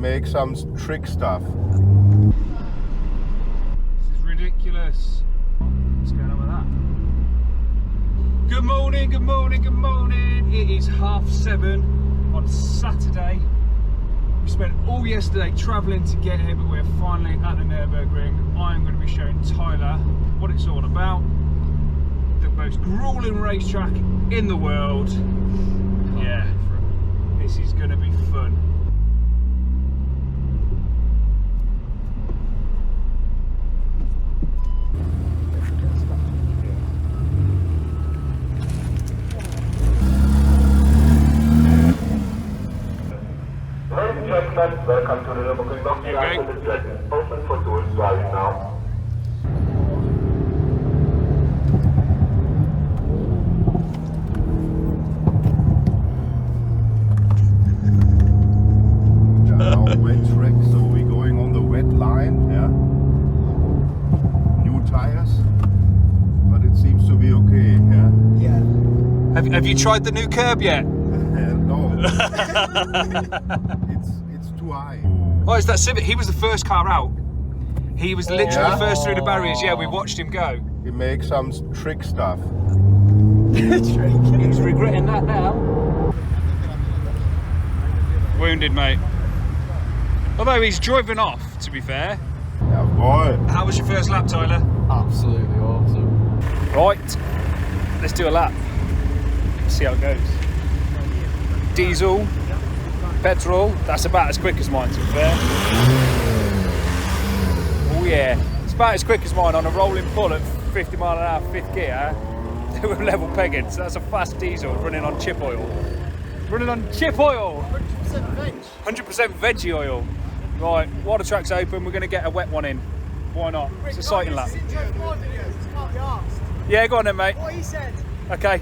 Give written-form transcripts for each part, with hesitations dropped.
make some trick stuff. This is ridiculous. What's going on with that? Good morning, good morning, good morning. It is 7:30 on Saturday. We spent all yesterday travelling to get here, but we're finally at the Nürburgring. I'm going to be showing Tyler what it's all about. The most grueling racetrack in the world. Yeah, this is going to be fun. Ladies and gentlemen, welcome to the Nürburgring Dockyard. Open for tourist driving now. Now wet track, so we're going on the wet line. Yeah. New tires, but it seems to be okay. Yeah. Have you tried the new curb yet? No. it's too high. Oh, it's that Civic. He was the first car out. He was literally the first through the barriers. Yeah, we watched him go. He makes some trick stuff. He's regretting that now. Wounded, mate. Although he's driving off, to be fair. Yeah, boy. How was your first lap, Tyler? Absolutely awesome. Right, let's do a lap. See how it goes. Diesel, petrol, that's about as quick as mine, to be fair. Oh yeah, it's about as quick as mine on a rolling pull at 50 mile an hour, 5th gear. With level pegging, so that's a fast diesel running on chip oil. Running on chip oil! 100% veg. 100% veggie oil. Right, water track's open, we're going to get a wet one in. Why not? It's a sighting lap. Yeah, go on then, mate. What he said. Okay.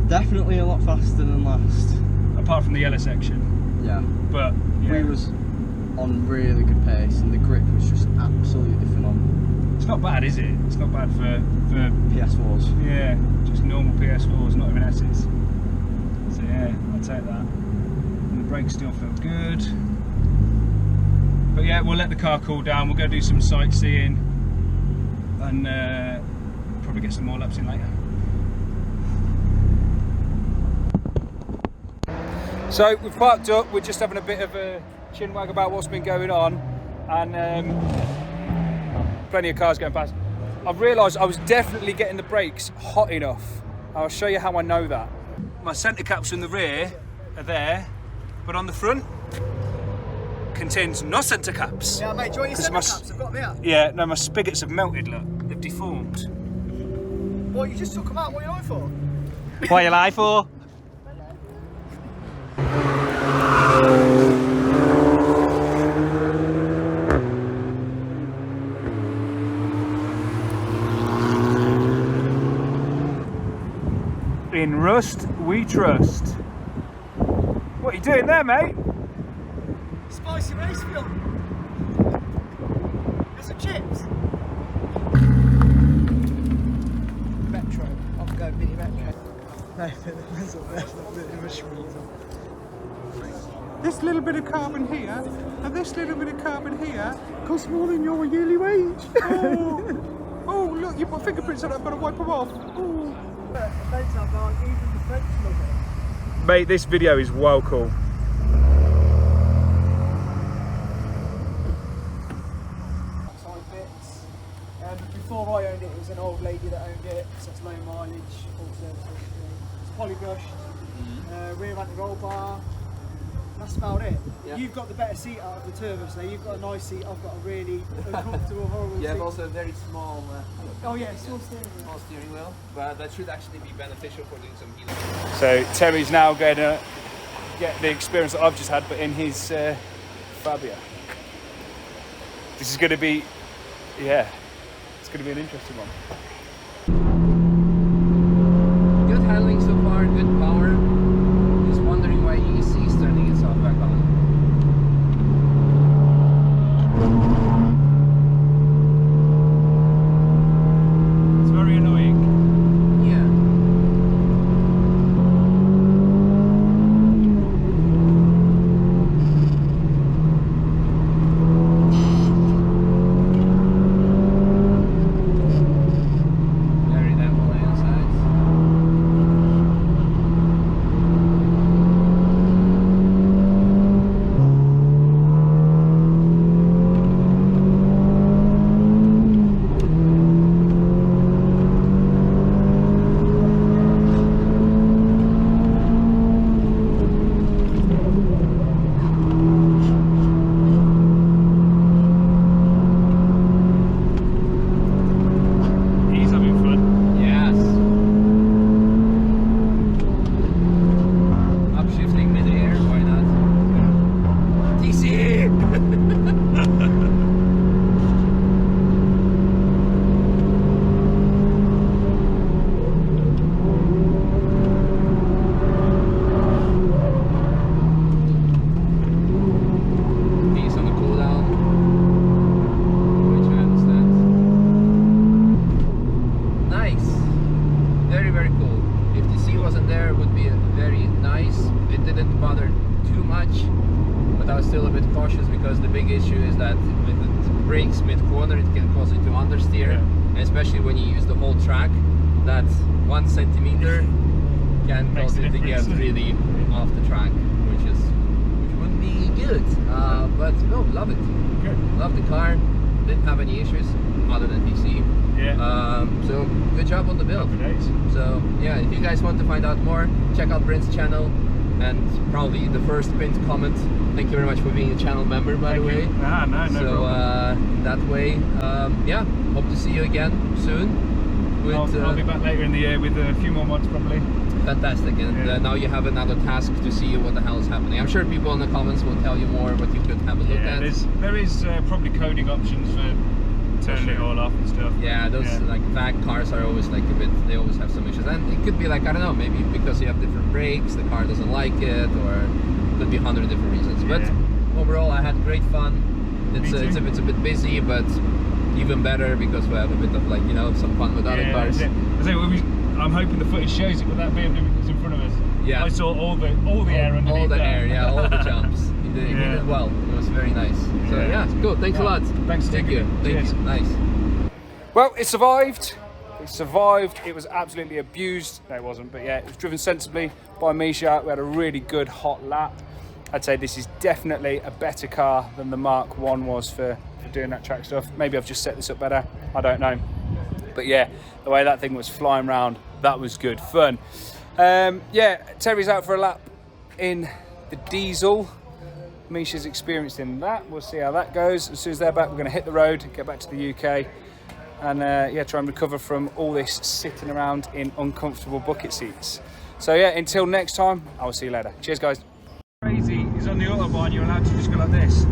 Definitely a lot faster than last. Apart from the yellow section. Yeah. But yeah. We was on really good pace and the grip was just absolutely phenomenal. It's not bad, is it? It's not bad for PS4s. Yeah, just normal PS4s, not even S's. So yeah, I'll take that. And the brakes still feel good. But yeah, we'll let the car cool down. We'll go do some sightseeing and probably get some more laps in later. So we've parked up, we're just having a bit of a chinwag about what's been going on, and plenty of cars going past. I've realised I was definitely getting the brakes hot enough. I'll show you how I know that. My centre caps in the rear are there, but on the front contains no centre caps. Yeah, mate, do you want your centre caps? I've got them here. Yeah, no, my spigots have melted, look. They've deformed. What, you just took them out? What are you lying for? What are you lying for? In rust, we trust. What are you doing there, mate? Spicy race fuel. There's some chips. Metro. I'm going mini metro. No, there's a bit of a squeeze. This little bit of carbon here, and this little bit of carbon here, costs more than your yearly wage. Oh, look, you've got fingerprints on it, I've got to wipe them off. Oh. Even the French love it. Mate, this video is well cool. Side bits. Before I owned it, it was an old lady that owned it, so it's low mileage, full service. It's polybrushed, rear anti-roll bar. That's about it. Yeah. You've got the better seat out of the two of us there. You've got a nice seat, I've got a really uncomfortable, horrible seat. You have also a very small, Oh yeah, small steering wheel. small steering wheel, but that should actually be beneficial for doing some healing. So Terry's now going to get the experience that I've just had, but in his Fabia. This is going to be, yeah, it's going to be an interesting one. Good handling so far, good power. Just wondering why EC is turning itself back on. It's very annoying. Yeah. Very damp on the inside. He's having fun. Yes. Upshifting mid-air, why not? TC! He's on the cooldown, which I understand. Nice. Very, very cool. If the sea wasn't there, it would be very nice. It didn't bother too much, but I was still a bit cautious because the big issue is that with the brakes mid-corner, it can cause you to understeer, Yeah. especially when you use the whole track. That 1 centimeter can Makes cause a it to get difference. really off the track, which wouldn't be good. But no, love it. Good. Love the car. Didn't have any issues other than DC. Yeah. So good job on the build. Happy days. So yeah, if you guys want to find out more, check out Brent's channel and probably the first pinned comment. Thank you very much for being a channel member, by the way. Ah, no So problem. that way, yeah, hope to see you again soon. With, I'll be back later in the year with a few more mods probably. fantastic, and Yeah. now you have another task to see what the hell is happening. I'm sure people in the comments will tell you more what you could have a look Yeah, at. there is probably coding options for turning it all off and stuff. Yeah, those like VAG cars are always like a bit, they always have some issues. And it could be like, I don't know, maybe because you have different brakes, the car doesn't like it, or it could be 100 different reasons. But Yeah. overall, I had great fun. It's Me too. it's a bit busy, but even better because we have a bit of like, you know, some fun with other cars. That's it. I'm hoping the footage shows it, but that BMW was in front of us. Yeah. I saw all the air underneath. All the that. air, yeah, all the jumps. He Yeah. did well. It was very nice. So Yeah. yeah, cool. Thanks a lot. Thanks for Thank taking you. it. Thank Cheers. you. Nice. Well, it survived. survived. It was absolutely abused. No, it wasn't, but yeah, it was driven sensibly by Misha. We had a really good hot lap. I'd say this is definitely a better car than the Mark 1 was for doing that track stuff. Maybe I've just set this up better, I don't know. But yeah, the way that thing was flying around, that was good fun. Yeah, Terry's out for a lap in the diesel. Misha's experienced in that. We'll see how that goes. As soon as they're back, we're going to hit the road, get back to the UK, and yeah, try and recover from all this sitting around in uncomfortable bucket seats. So yeah, until next time, I will see you later. Cheers, guys. Crazy is on the Autobahn, you're allowed to just go like this.